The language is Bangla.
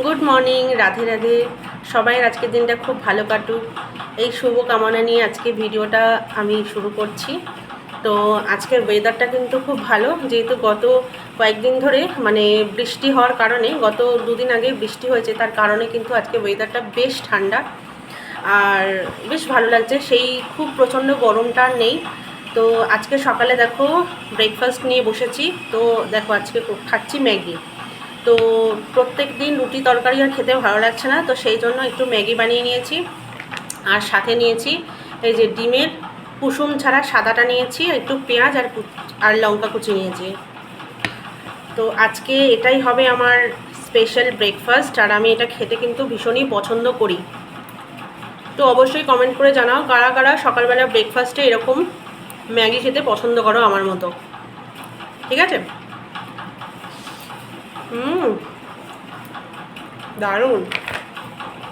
Good morning, Radhe Radhe. সবাই আজকের দিনটা খুব ভালো কাটুক, এই শুভ কামনা নিয়ে আজকে ভিডিওটা আমি শুরু করছি। তো আজকের ওয়েদারটা কিন্তু খুব ভালো, যেহেতু গত কয়েকদিন ধরে মানে বৃষ্টি হওয়ার কারণে, গত দুদিন আগে বৃষ্টি হয়েছে, তার কারণে কিন্তু আজকে ওয়েদারটা বেশ ঠান্ডা আর বেশ ভালো লাগছে। সেই খুব প্রচণ্ড গরমটা আর নেই। তো আজকে সকালে দেখো ব্রেকফাস্ট নিয়ে বসেছি। তো দেখো আজকে খাচ্ছি ম্যাগি। তো প্রত্যেক দিন রুটি তরকারি আর খেতে ভালো লাগছে না, তো সেই জন্য একটু ম্যাগি বানিয়ে নিয়েছি। আর সাথে নিয়েছি এই যে ডিমের কুসুম ছাড়া সাদাটা নিয়েছি, একটু পেঁয়াজ আর লঙ্কা কুচি নিয়েছি। তো আজকে এটাই হবে আমার স্পেশাল ব্রেকফাস্ট, আর আমি এটা খেতে কিন্তু ভীষণই পছন্দ করি। তো অবশ্যই কমেন্ট করে জানাও কারা কারা সকালবেলা ব্রেকফাস্টে এরকম ম্যাগি খেতে পছন্দ করো আমার মতো। ঠিক আছে? দারুণ।